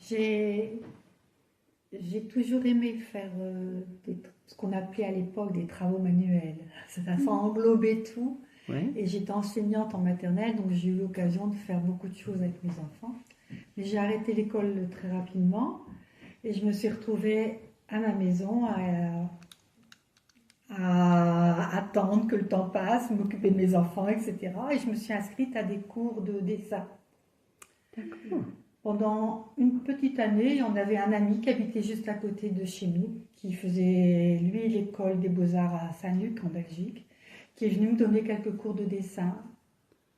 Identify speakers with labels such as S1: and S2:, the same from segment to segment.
S1: J'ai j'ai toujours aimé faire ce qu'on appelait à l'époque des travaux manuels. Ça englobait tout.
S2: Ouais.
S1: Et j'étais enseignante en maternelle, donc j'ai eu l'occasion de faire beaucoup de choses avec mes enfants. Mais j'ai arrêté l'école très rapidement et je me suis retrouvée à ma maison à attendre que le temps passe, m'occuper de mes enfants, etc. Et je me suis inscrite à des cours de dessin.
S2: D'accord.
S1: Pendant une petite année, on avait un ami qui habitait juste à côté de chez nous, qui faisait, lui, l'école des beaux-arts à Saint-Luc, en Belgique, qui est venu me donner quelques cours de dessin.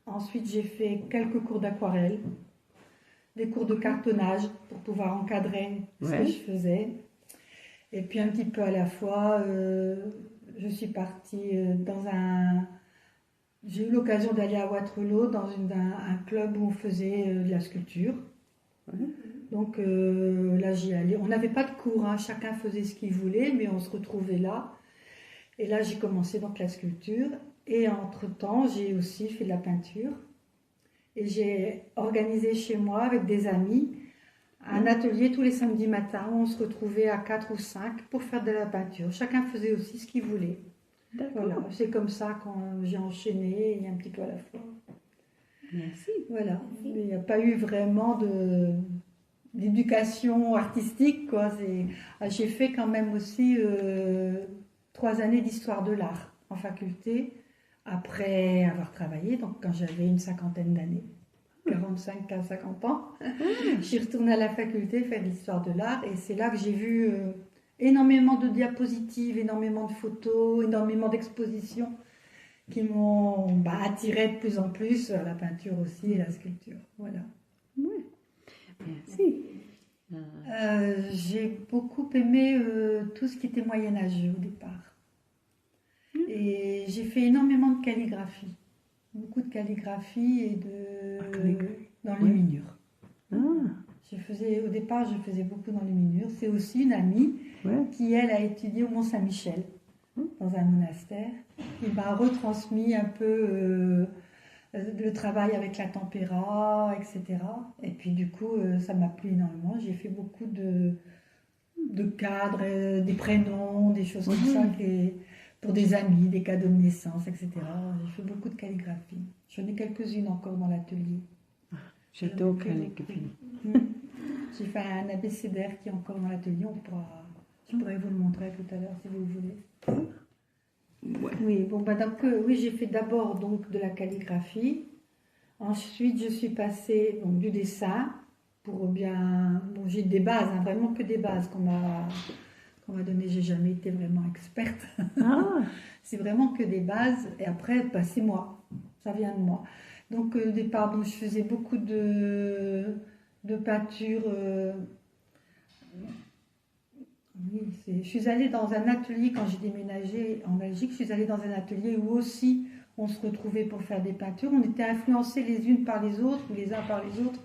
S1: Ensuite, j'ai fait quelques cours d'aquarelle, des cours de cartonnage pour pouvoir encadrer ce que
S2: Ouais.
S1: je faisais. Et puis un petit peu à la fois, je suis partie dans un... J'ai eu l'occasion d'aller à Waterloo dans un club où on faisait de la sculpture.
S2: Ouais.
S1: Donc là, j'y allais. On n'avait pas de cours, hein, chacun faisait ce qu'il voulait, mais on se retrouvait là. Et là, j'ai commencé donc la sculpture. Et entre-temps, j'ai aussi fait de la peinture. Et j'ai organisé chez moi avec des amis un atelier tous les samedis matins où on se retrouvait à 4 ou 5 pour faire de la peinture. Chacun faisait aussi ce qu'il voulait.
S2: D'accord.
S1: Voilà, c'est comme ça quand j'ai enchaîné et un petit peu à la fois.
S2: Merci.
S1: Voilà, mais il n'y a pas eu vraiment d'éducation artistique, quoi. J'ai fait quand même aussi 3 années d'histoire de l'art en faculté, après avoir travaillé, donc quand j'avais une cinquantaine d'années, 45 à 50 ans. Je suis retournée à la faculté faire l'histoire de l'art et c'est là que j'ai vu énormément de diapositives, énormément de photos, énormément d'expositions qui m'ont attirée de plus en plus, la peinture aussi et la sculpture. Voilà.
S2: Ouais. Merci.
S1: J'ai beaucoup aimé tout ce qui était moyenâgeux au départ. Et j'ai fait énormément de calligraphie. Beaucoup de calligraphie et dans les
S2: Ouais.
S1: minures.
S2: Ah,
S1: Au départ, je faisais beaucoup dans les minures. C'est aussi une amie
S2: ouais.
S1: qui, elle, a étudié au Mont-Saint-Michel, dans un monastère, qui m'a retransmis un peu le travail avec la tempéra, etc. Et puis du coup, ça m'a plu énormément. J'ai fait beaucoup de cadres, des prénoms, des choses comme ça, pour des amis, des cadeaux de naissance, etc. J'ai fait beaucoup de calligraphie. J'en ai quelques-unes encore dans l'atelier.
S2: J'adore calligraphie.
S1: J'ai fait un abécédaire qui est encore dans l'atelier. Je pourrais vous le montrer tout à l'heure si vous voulez.
S2: Ouais.
S1: Oui, bon, donc, oui, j'ai fait d'abord donc de la calligraphie. Ensuite, je suis passée donc, du dessin pour bien. Bon, j'ai des bases, hein, vraiment que des bases qu'on m'a donné. J'ai jamais été vraiment experte.
S2: Ah,
S1: C'est vraiment que des bases. Et après, c'est moi. Ça vient de moi. Donc, au départ, donc, je faisais beaucoup de peinture. Oui, je suis allée dans un atelier quand j'ai déménagé en Belgique. Je suis allée dans un atelier où aussi on se retrouvait pour faire des peintures. On était influencés les unes par les autres ou les uns par les autres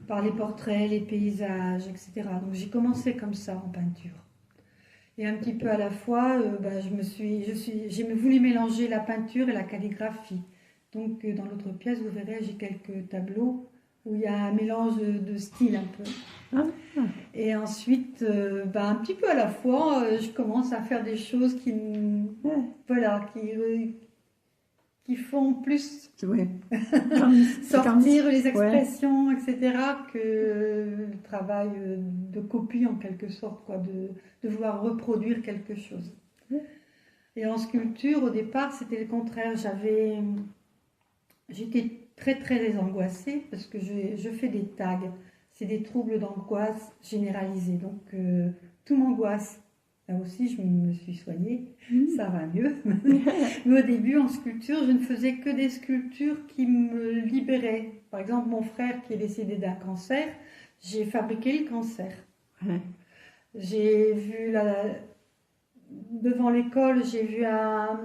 S1: par les portraits, les paysages, etc. Donc j'ai commencé comme ça en peinture. Et un petit peu à la fois, j'ai voulu mélanger la peinture et la calligraphie. Donc dans l'autre pièce, vous verrez, j'ai quelques tableaux où il y a un mélange de styles un peu.
S2: ah,
S1: Et ensuite, un petit peu à la fois, je commence à faire des choses qui font plus
S2: ouais.
S1: sortir les
S2: Ouais.
S1: expressions, etc., que le travail de copie en quelque sorte, quoi, de vouloir reproduire quelque chose. Et en sculpture, au départ, c'était le contraire. J'étais très très angoissée parce que je fais des tags. C'est des troubles d'angoisse généralisés. Donc tout m'angoisse. Là aussi, je me suis soignée. Ça va mieux. Mais au début, en sculpture, je ne faisais que des sculptures qui me libéraient. Par exemple, mon frère qui est décédé d'un cancer, j'ai fabriqué le cancer.
S2: Ouais.
S1: J'ai vu devant l'école, j'ai vu un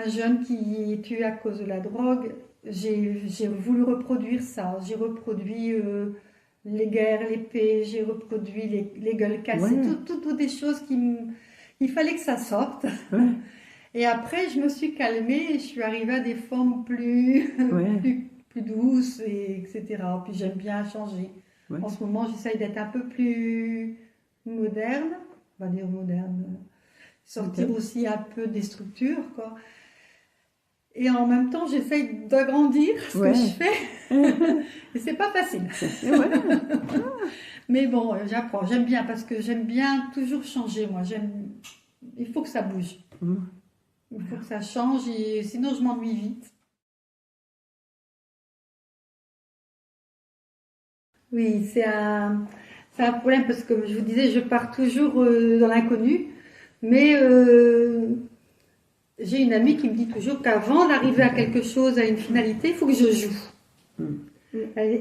S1: jeune qui est tué à cause de la drogue. J'ai voulu reproduire ça. J'ai reproduit les guerres, l'épée, j'ai reproduit les gueules cassées,
S2: Ouais.
S1: toutes des choses il fallait que ça sorte.
S2: Ouais.
S1: Et après, je me suis calmée et je suis arrivée à des formes plus,
S2: Ouais.
S1: plus douces, etc. Puis j'aime bien changer.
S2: Ouais.
S1: En ce moment, j'essaye d'être un peu plus moderne, on va dire moderne, sortir
S2: Ok.
S1: aussi un peu des structures, quoi. Et en même temps, j'essaye d'agrandir ce que
S2: Ouais.
S1: je fais. Et c'est pas facile.
S2: Et ouais.
S1: Mais bon, j'apprends. J'aime bien parce que j'aime bien toujours changer, moi. Il faut que ça bouge.
S2: Mm.
S1: Il faut que ça change et sinon je m'ennuie vite. Oui, c'est un problème parce que comme je vous disais, je pars toujours dans l'inconnu. Mais j'ai une amie qui me dit toujours qu'avant d'arriver à quelque chose, à une finalité, il faut que je joue.
S2: Mm.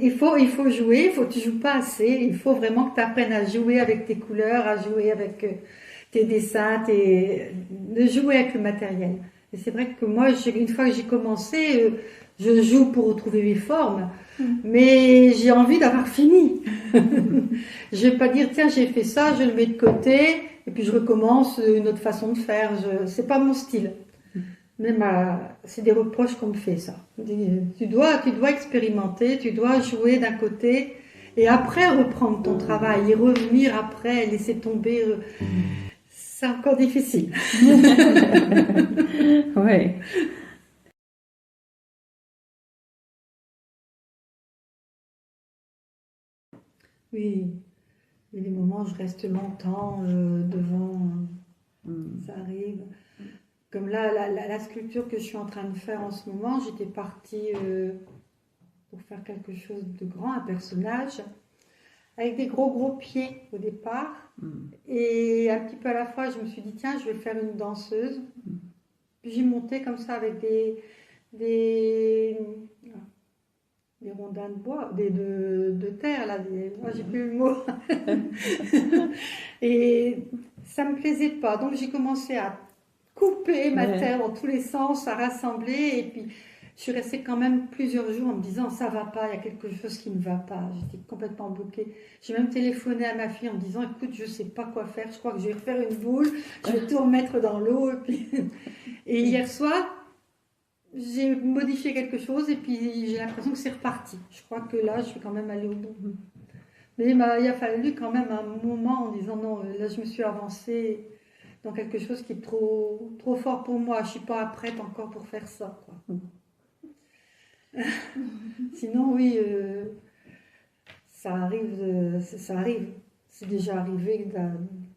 S1: Il faut jouer, tu joues pas assez. Il faut vraiment que tu apprennes à jouer avec tes couleurs, à jouer avec tes dessins, de jouer avec le matériel. Et c'est vrai que moi, une fois que j'ai commencé, je joue pour retrouver mes formes, mais j'ai envie d'avoir fini. Je vais pas dire tiens j'ai fait ça, je le mets de côté et puis je recommence une autre façon de faire. C'est pas mon style. Même c'est des reproches qu'on me fait ça. Tu dois expérimenter, tu dois jouer d'un côté et après reprendre ton travail et revenir après, laisser tomber. C'est encore difficile.
S2: Ouais.
S1: Oui, il y a des moments où je reste longtemps devant,
S2: Mm.
S1: ça arrive. Comme là, la sculpture que je suis en train de faire en ce moment, j'étais partie pour faire quelque chose de grand, un personnage, avec des gros gros pieds au départ.
S2: Mm.
S1: Et un petit peu à la fois, je me suis dit, tiens, je vais faire une danseuse. Puis j'ai monté comme ça avec des, des rondins de bois, de terre, là. J'ai plus le mot. Et ça me plaisait pas. Donc j'ai commencé à couper ma
S2: Ouais.
S1: terre dans tous les sens, à rassembler. Et puis je suis restée quand même plusieurs jours en me disant, ça va pas, il y a quelque chose qui ne va pas. J'étais complètement bloquée. J'ai même téléphoné à ma fille en me disant, écoute, je sais pas quoi faire, je crois que je vais refaire une boule, je vais tout remettre dans l'eau. Et hier soir, j'ai modifié quelque chose et puis j'ai l'impression que c'est reparti. Je crois que là, je vais quand même aller au bout. Mais il a fallu quand même un moment en disant non, là je me suis avancée dans quelque chose qui est trop, trop fort pour moi. Je suis pas prête encore pour faire ça, quoi. Sinon, oui, ça arrive, ça arrive. C'est déjà arrivé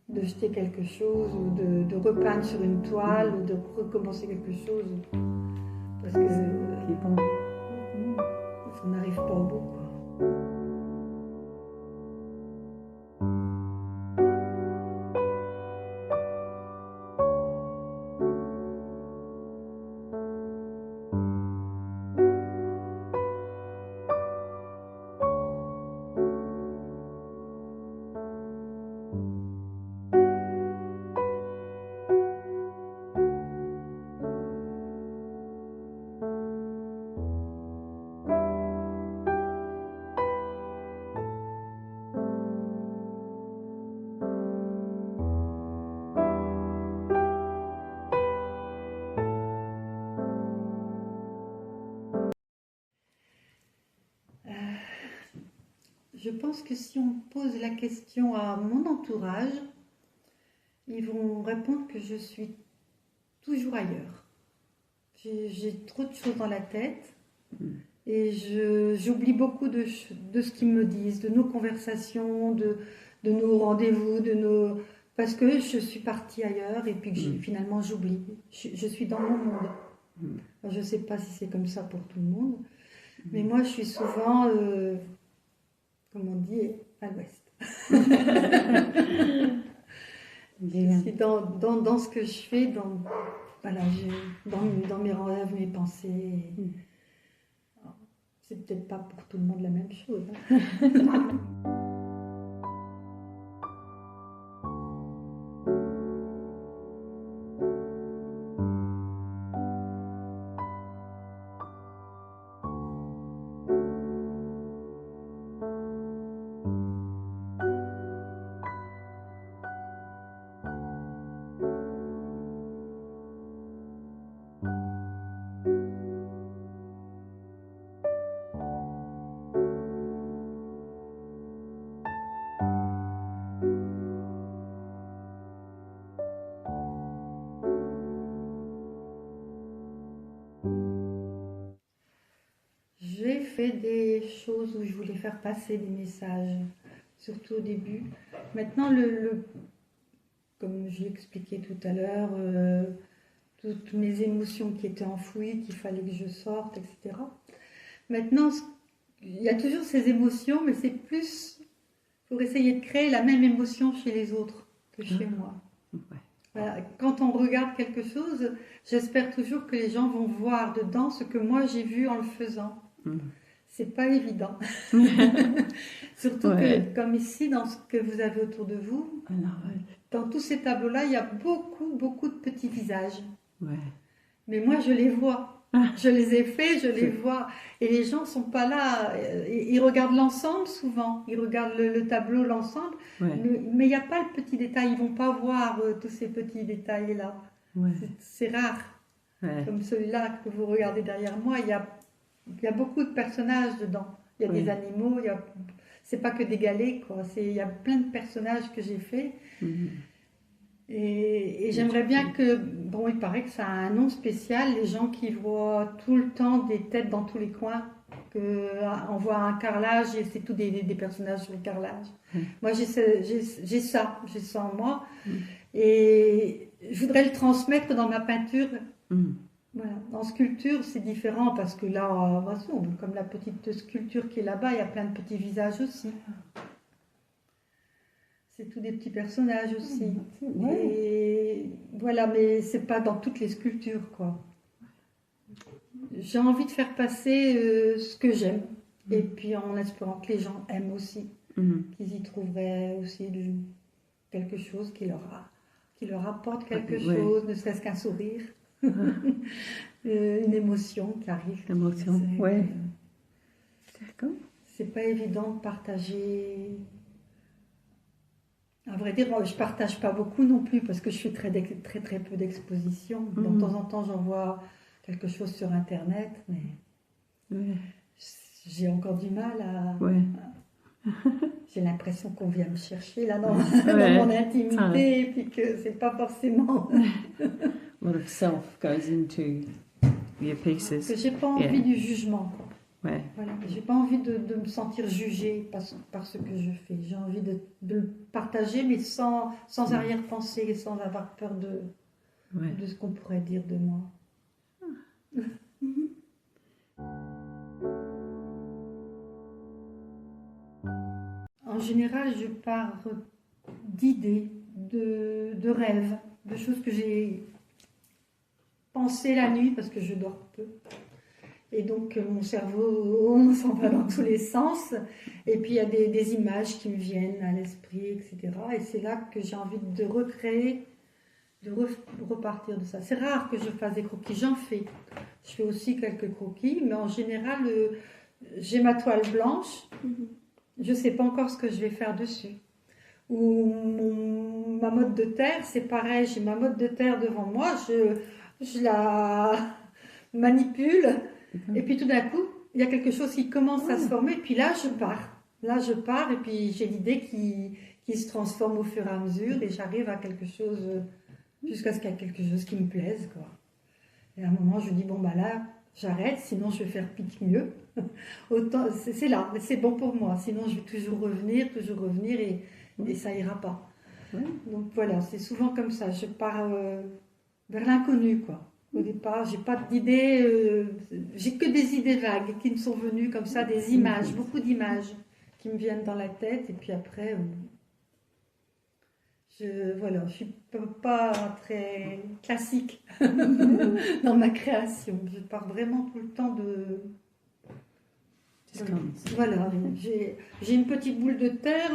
S1: de jeter quelque chose ou de repeindre sur une toile ou de recommencer quelque chose parce que
S2: C'est bon.
S1: on n'arrive pas au bout, quoi. Je pense que si on pose la question à mon entourage, ils vont répondre que je suis toujours ailleurs. J'ai trop de choses dans la tête et j'oublie beaucoup de ce qu'ils me disent, de nos conversations, de nos rendez-vous, parce que je suis partie ailleurs et puis que finalement j'oublie. Je suis dans mon monde. Je ne sais pas si c'est comme ça pour tout le monde, mais moi je suis souvent, comme on dit, à l'ouest.
S2: Bien.
S1: C'est dans ce que je fais, voilà, dans mes rêves, mes pensées. C'est peut-être pas pour tout le monde la même chose, hein. fait des choses où je voulais faire passer des messages, surtout au début. Maintenant, comme je l'expliquais tout à l'heure, toutes mes émotions qui étaient enfouies, qu'il fallait que je sorte, etc. Maintenant, il y a toujours ces émotions, mais c'est plus pour essayer de créer la même émotion chez les autres que chez moi.
S2: Ouais.
S1: Voilà. Quand on regarde quelque chose, j'espère toujours que les gens vont voir dedans ce que moi j'ai vu en le faisant. C'est pas évident. Surtout
S2: Ouais.
S1: que, comme ici, dans ce que vous avez autour de vous,
S2: Alors,
S1: dans tous ces tableaux-là, il y a beaucoup, beaucoup de petits visages.
S2: ouais.
S1: Mais moi, je les vois. Je les ai faits, je les
S2: C'est-
S1: vois. Et les gens sont pas là. Ils regardent l'ensemble souvent. Ils regardent le tableau, l'ensemble.
S2: Ouais.
S1: Mais il n'y a pas le petit détail. Ils vont pas voir tous ces petits détails-là.
S2: Ouais.
S1: C'est rare.
S2: Ouais.
S1: Comme celui-là que vous regardez derrière moi, il y a beaucoup de personnages dedans. Il y a des animaux, c'est pas que des galets, quoi. Il y a plein de personnages que j'ai faits. Et j'aimerais bien que, bon, il paraît que ça a un nom spécial, les gens qui voient tout le temps des têtes dans tous les coins, on voit un carrelage et c'est tout des personnages sur le carrelage. Moi, j'ai ça en moi. Et je voudrais le transmettre dans ma peinture. Voilà. En sculpture, c'est différent parce que là, comme la petite sculpture qui est là-bas, il y a plein de petits visages aussi. C'est tous des petits personnages aussi.
S2: Ouais.
S1: Et voilà, mais c'est pas dans toutes les sculptures, quoi. J'ai envie de faire passer ce que j'aime. Et puis en espérant que les gens aiment aussi. Qu'ils y trouveraient aussi quelque chose qui leur apporte quelque chose, ne serait-ce qu'un sourire. Une émotion qui arrive.
S2: Émotion, ouais. D'accord.
S1: C'est pas évident de partager. À vrai dire, je partage pas beaucoup non plus parce que je fais très très peu d'expositions. De temps en temps, j'envoie quelque chose sur Internet, mais j'ai encore du mal à. J'ai l'impression qu'on vient me chercher là dans mon intimité et puis que c'est pas forcément.
S2: A lot of self goes into your pieces.
S1: Que j'ai pas envie du jugement.
S2: Ouais.
S1: Voilà, j'ai pas envie de me sentir jugée par ce que je fais. J'ai envie de le partager, mais sans arrière-pensée, sans avoir peur de ce qu'on pourrait dire de moi. En général, je pars d'idées, de rêves, de choses que j'ai pensées la nuit parce que je dors peu. Et donc, mon cerveau s'en va dans tous les sens. Et puis, il y a des images qui me viennent à l'esprit, etc. Et c'est là que j'ai envie de recréer, de repartir de ça. C'est rare que je fasse des croquis. J'en fais. Je fais aussi quelques croquis. Mais en général, j'ai ma toile blanche. Je ne sais pas encore ce que je vais faire dessus. Ou ma motte de terre, c'est pareil. J'ai ma motte de terre devant moi. Je la manipule. Et puis tout d'un coup, il y a quelque chose qui commence à se former, et puis là, je pars. Là, je pars, et puis j'ai l'idée qui se transforme au fur et à mesure, et j'arrive à quelque chose, jusqu'à ce qu'il y ait quelque chose qui me plaise, quoi. Et à un moment, je dis, bon, bah là, j'arrête, sinon je vais faire pique mieux. Autant, c'est là, c'est bon pour moi, sinon je vais toujours revenir, et ça ira pas. Donc voilà, c'est souvent comme ça, je pars vers l'inconnu, quoi. Au départ, j'ai pas d'idées, j'ai que des idées vagues qui me sont venues comme ça, des images, beaucoup d'images qui me viennent dans la tête. Et puis après, je suis pas très classique dans ma création. Je pars vraiment tout le temps de. Voilà, j'ai une petite boule de terre.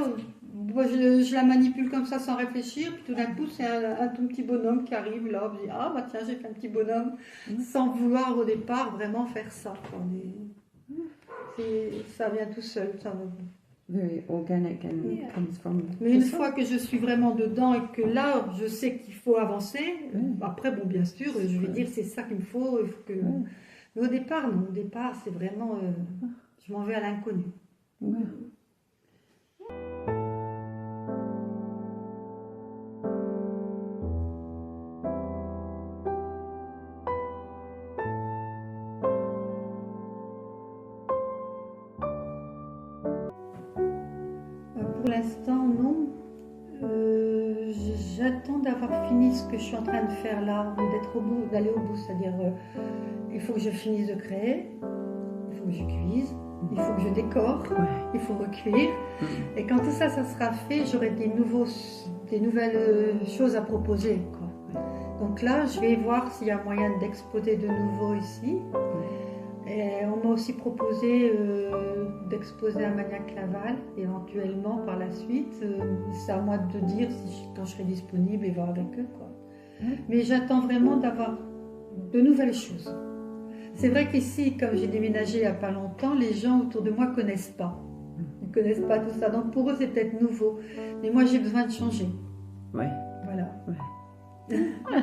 S1: Moi, je la manipule comme ça sans réfléchir, puis tout d'un coup, c'est un tout petit bonhomme qui arrive là. Je dis, ah bah tiens, j'ai fait un petit bonhomme, sans vouloir au départ vraiment faire ça. Ça vient tout seul.
S2: Very organic and comes from.
S1: Mais une fois que je suis vraiment dedans et que là, je sais qu'il faut avancer, après, bon, bien sûr, je vais dire, c'est ça qu'il me faut. Il faut que... Mais au départ, non. Au départ, c'est vraiment, je m'en vais à l'inconnu. J'attends d'avoir fini ce que je suis en train de faire là, d'être au bout, d'aller au bout. C'est-à-dire, il faut que je finisse de créer, il faut que je cuise, il faut que je décore, il faut recuire. Et quand tout ça, ça sera fait, j'aurai des nouvelles choses à proposer, quoi. Donc là, je vais voir s'il y a moyen d'exposer de nouveau ici. Et on m'a aussi proposé d'exposer à Magnac-Laval, éventuellement par la suite. C'est à moi de dire quand je serai disponible et voir avec eux, quoi. Mais j'attends vraiment d'avoir de nouvelles choses. C'est vrai qu'ici, comme j'ai déménagé il n'y a pas longtemps, les gens autour de moi ne connaissent pas. Ils ne connaissent pas tout ça. Donc pour eux, c'est peut-être nouveau. Mais moi, j'ai besoin de changer.
S2: Ouais.
S1: Voilà.
S2: Ouais.